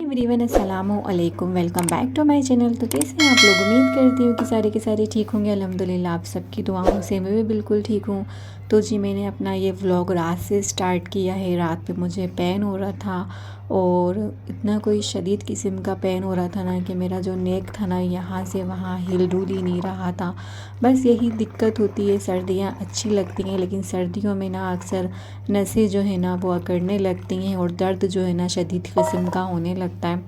Everyone, अस्सलामु अलैकुम। Welcome back to my channel. तो कैसे हैं आप लोग? उम्मीद करती हूँ कि सारे के सारे ठीक होंगे। अल्हम्दुलिल्लाह आप सबकी दुआओं से मैं भी बिल्कुल ठीक हूँ। तो जी मैंने अपना ये व्लॉग रात से स्टार्ट किया है। रात पे मुझे पेन हो रहा था और इतना कोई शदीद किस्म का पेन हो रहा था ना कि मेरा जो नेक था ना यहाँ से वहाँ हिल डुल ही नहीं रहा था। बस यही दिक्कत होती है। सर्दियाँ अच्छी लगती हैं लेकिन सर्दियों में ना अक्सर नसें जो है ना वो अकड़ने लगती हैं और दर्द जो है ना शदीद किस्म का होने लगता है।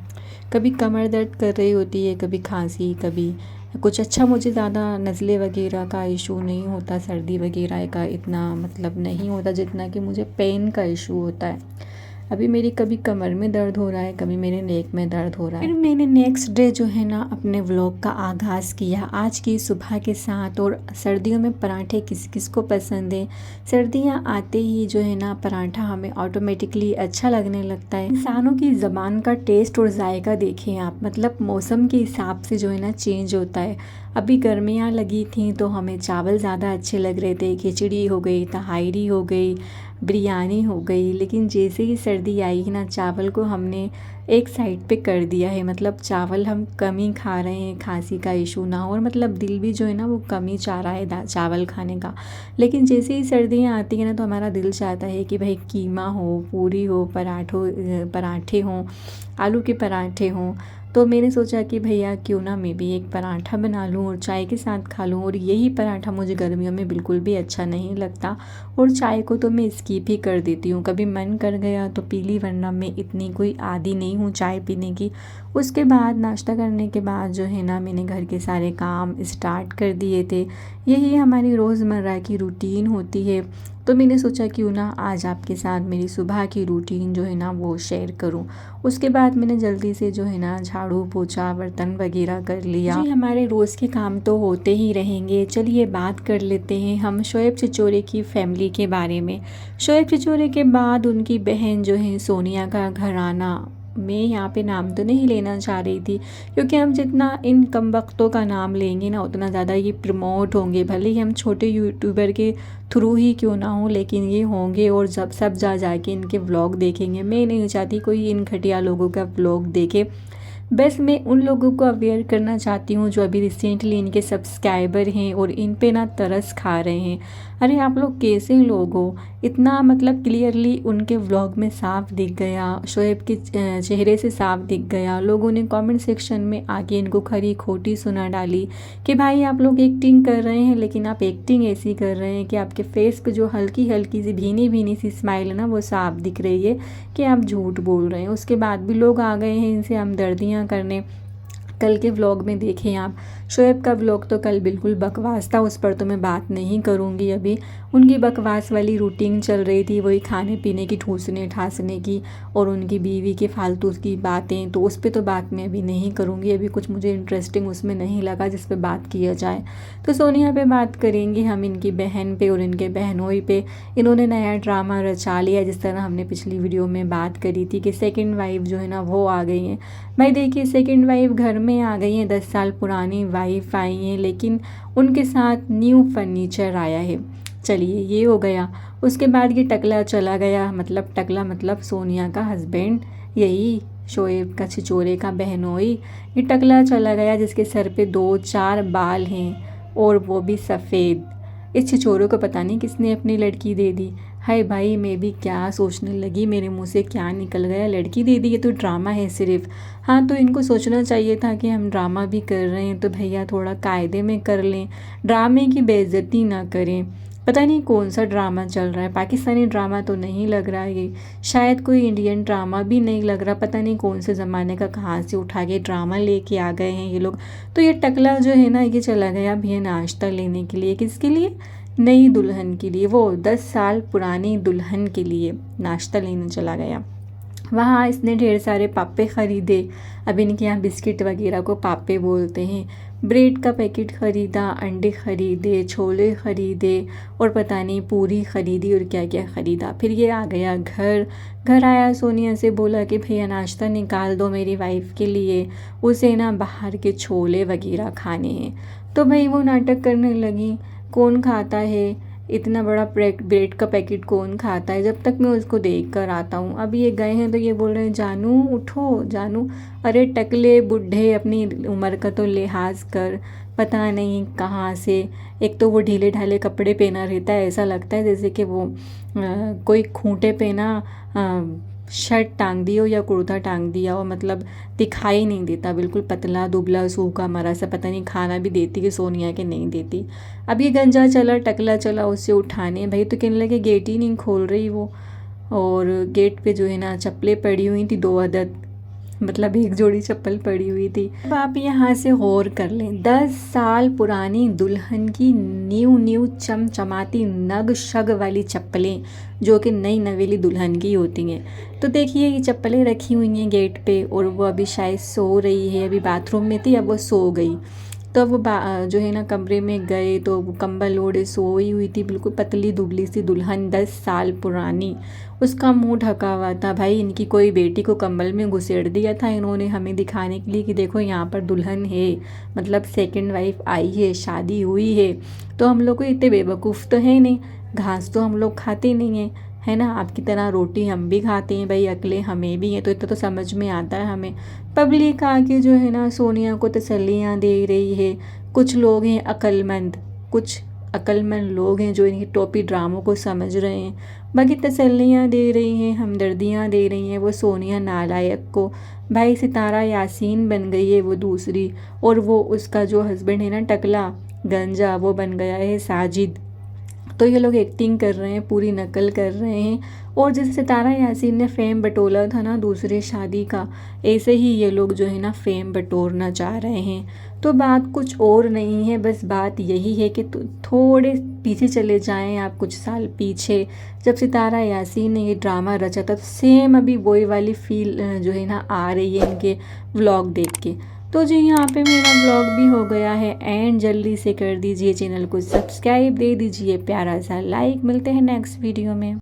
कभी कमर दर्द कर रही होती है, कभी खांसी, कभी कुछ। अच्छा, मुझे ज़्यादा नज़ले वगैरह का इशू नहीं होता, सर्दी वगैरह का इतना मतलब नहीं होता जितना कि मुझे पेन का इशू होता है। अभी मेरी कभी कमर में दर्द हो रहा है, कभी मेरे नेक में दर्द हो रहा है। फिर मैंने नेक्स्ट डे जो है ना अपने व्लॉग का आगाज़ किया आज की सुबह के साथ। और सर्दियों में पराठे किस किस को पसंद है। सर्दियाँ आते ही जो है ना पराठा हमें ऑटोमेटिकली अच्छा लगने लगता है। इंसानों की ज़बान का टेस्ट और जायका देखें आप, मतलब मौसम के हिसाब से जो है ना चेंज होता है। अभी गर्मियाँ लगी थी तो हमें चावल ज़्यादा अच्छे लग रहे थे, खिचड़ी हो गई, तहारी हो गई, बिरयानी हो गई। लेकिन जैसे ही सर्दी आई ना चावल को हमने एक साइड पे कर दिया है। मतलब चावल हम कम ही खा रहे हैं, खांसी का इशू ना हो, और मतलब दिल भी जो है ना वो कम ही चाह रहा है चावल खाने का। लेकिन जैसे ही सर्दियाँ आती हैं ना तो हमारा दिल चाहता है कि भाई कीमा हो, पूरी हो, पराठे हों, आलू के पराठे हों। तो मैंने सोचा कि भैया क्यों ना मैं भी एक पराठा बना लूँ और चाय के साथ खा लूँ। और यही पराठा मुझे गर्मियों में बिल्कुल भी अच्छा नहीं लगता और चाय को तो मैं स्किप ही कर देती हूँ। कभी मन कर गया तो पी ली, वरना मैं इतनी कोई आदी नहीं हूँ चाय पीने की। उसके बाद नाश्ता करने के बाद जो है ना मैंने घर के सारे काम स्टार्ट कर दिए थे। यही हमारी रोज़मर्रा की रूटीन होती है। तो मैंने सोचा क्यों ना आज आपके साथ मेरी सुबह की रूटीन जो है ना वो शेयर करूं। उसके बाद मैंने जल्दी से जो है ना झाड़ू पोछा बर्तन वगैरह कर लिया। जी हमारे रोज़ के काम तो होते ही रहेंगे। चलिए बात कर लेते हैं हम शोएब चिचोरे की फैमिली के बारे में। शोएब चिचोरे के बाद उनकी बहन जो है सोनिया का घराना, मैं यहाँ पे नाम तो नहीं लेना चाह रही थी क्योंकि हम जितना इन कमबख्तों का नाम लेंगे ना उतना ज़्यादा ये प्रमोट होंगे। भले ही हम छोटे यूट्यूबर के थ्रू ही क्यों ना हो, लेकिन ये होंगे और जब सब जा के इनके व्लॉग देखेंगे। मैं नहीं चाहती कोई इन घटिया लोगों का व्लॉग देखे। बस मैं उन लोगों को अवेयर करना चाहती हूँ जो अभी रिसेंटली इनके सब्सक्राइबर हैं और इन पे ना तरस खा रहे हैं। अरे आप लोग कैसे लोग हो? इतना मतलब क्लियरली उनके व्लॉग में साफ दिख गया, शोएब के चेहरे से साफ दिख गया। लोगों ने कमेंट सेक्शन में आके इनको खरी खोटी सुना डाली कि भाई आप लोग एक्टिंग कर रहे हैं, लेकिन आप एक्टिंग ऐसी कर रहे हैं कि आपके फेस पे जो हल्की हल्की सी भीनी भीनी सी स्माइल है ना वो साफ दिख रही है कि आप झूठ बोल रहे हैं। उसके बाद भी लोग आ गए हैं इनसे हमदर्दियाँ करने। कल के व्लॉग में देखें आप, शोएब का व्लॉग तो कल बिल्कुल बकवास था, उस पर तो मैं बात नहीं करूँगी। अभी उनकी बकवास वाली रूटीन चल रही थी, वही खाने पीने की ठूसने ठासने की और उनकी बीवी के फालतू की बातें, तो उस पर तो बात मैं अभी नहीं करूँगी। अभी कुछ मुझे इंटरेस्टिंग उसमें नहीं लगा जिस पर बात किया जाए। तो सोनिया पे बात करेंगे हम, इनकी बहन पे और इनके बहनोई पे। इन्होंने नया ड्रामा रचा लिया, जिस तरह हमने पिछली वीडियो में बात करी थी कि सेकेंड वाइफ जो है ना वो आ गई हैं। भाई देखिए, सेकेंड वाइफ घर में आ गई हैं, 10 साल पुरानी वाइफ आई हैं, लेकिन उनके साथ न्यू फर्नीचर आया है। चलिए ये हो गया। उसके बाद ये टकला चला गया, मतलब टकला मतलब सोनिया का हस्बैंड, यही शोएब का छिचोरे का बहनोई। ये टकला चला गया जिसके सर पे 2-4 बाल हैं और वो भी सफ़ेद। इस छिचोरे को पता नहीं किसने अपनी लड़की दे दी। हाय भाई, मैं भी क्या सोचने लगी, मेरे मुंह से क्या निकल गया, लड़की दे दी, ये तो ड्रामा है सिर्फ। हाँ तो इनको सोचना चाहिए था कि हम ड्रामा भी कर रहे हैं तो भैया थोड़ा कायदे में कर लें, ड्रामे की बेइज्जती ना करें। पता नहीं कौन सा ड्रामा चल रहा है, पाकिस्तानी ड्रामा तो नहीं लग रहा है ये, शायद कोई इंडियन ड्रामा भी नहीं लग रहा। पता नहीं कौन से ज़माने का कहाँ से उठा के ड्रामा लेके आ गए हैं ये लोग। तो ये टकला जो है ना ये चला गया भैया नाश्ता लेने के लिए। किसके लिए? नई दुल्हन के लिए, वो 10 साल पुरानी दुल्हन के लिए नाश्ता लेने चला गया। वहाँ इसने ढेर सारे पापे ख़रीदे। अब इनके यहाँ बिस्किट वगैरह को पापे बोलते हैं। ब्रेड का पैकेट ख़रीदा, अंडे ख़रीदे, छोले ख़रीदे और पता नहीं पूरी ख़रीदी और क्या क्या ख़रीदा। फिर ये आ गया घर आया, सोनिया से बोला कि भैया नाश्ता निकाल दो मेरी वाइफ़ के लिए, उसे ना बाहर के छोले वगैरह खाने हैं। तो भाई वो नाटक करने लगी, कौन खाता है इतना बड़ा ब्रेड का पैकेट कौन खाता है, जब तक मैं उसको देख कर आता हूँ। अब ये गए हैं तो ये बोल रहे हैं जानू उठो जानू। अरे टकले बुढ़े, अपनी उम्र का तो लिहाज कर। पता नहीं कहाँ से, एक तो वो ढीले ढाले कपड़े पहना रहता है, ऐसा लगता है जैसे कि वो कोई खूंटे पे ना शर्ट टांग दी हो या कुर्ता टांग दिया हो, मतलब दिखाई नहीं देता, बिल्कुल पतला दुबला सूखा मरा सा। पता नहीं खाना भी देती कि सोनिया के नहीं देती। अब ये गंजा चला टकला चला उससे उठाने, भाई तो कहने लगे गेट ही नहीं खोल रही वो। और गेट पे जो है ना चप्पलें पड़ी हुई थी 2 अदद, मतलब एक जोड़ी चप्पल पड़ी हुई थी। अब आप यहाँ से गौर कर लें, 10 साल पुरानी दुल्हन की न्यू न्यू चमचमाती नग शग वाली चप्पलें, जो कि नई नवेली दुल्हन की होती हैं। तो देखिए ये चप्पलें रखी हुई हैं गेट पे, और वो अभी शायद सो रही है, अभी बाथरूम में थी अब वो सो गई। तो वो जो है ना कमरे में गए तो वो कंबल ओढ़े सोई हुई थी, बिल्कुल पतली दुबली सी दुल्हन 10 साल पुरानी। उसका मुंह ढका हुआ था। भाई इनकी कोई बेटी को कंबल में घुसेड़ दिया था इन्होंने, हमें दिखाने के लिए कि देखो यहाँ पर दुल्हन है, मतलब सेकंड वाइफ आई है, शादी हुई है। तो हम लोग को इतने बेवकूफ़ तो है नहीं, घास तो हम लोग खाते नहीं हैं, है ना। आपकी तरह रोटी हम भी खाते हैं भाई, अकले हमें भी हैं, तो इतना तो समझ में आता है हमें। पब्लिक आके जो है ना सोनिया को तसल्लियाँ दे रही है। कुछ लोग हैं अक्लमंद, कुछ अक्लमंद लोग हैं जो इनकी टोपी ड्रामों को समझ रहे हैं, बाकी तसल्लियाँ दे रही हैं, हमदर्दियाँ दे रही हैं वो सोनिया नालायक को। भाई सितारा यासीन बन गई है वो दूसरी, और वो उसका जो हस्बैंड है ना टकला गंजा, वो बन गया है साजिद। तो ये लोग एक्टिंग कर रहे हैं, पूरी नकल कर रहे हैं। और जैसे सितारा यासीन ने फेम बटोला था ना दूसरे शादी का, ऐसे ही ये लोग जो है ना फेम बटोरना चाह रहे हैं। तो बात कुछ और नहीं है, बस बात यही है कि थोड़े पीछे चले जाएं आप, कुछ साल पीछे, जब सितारा यासीन ने ये ड्रामा रचा था, तो सेम अभी वही वाली फील जो है ना आ रही है इनके व्लॉग देख के। तो जी यहाँ पे मेरा ब्लॉग भी हो गया है एंड, जल्दी से कर दीजिए चैनल को सब्सक्राइब, दे दीजिए प्यारा सा लाइक। मिलते हैं नेक्स्ट वीडियो में।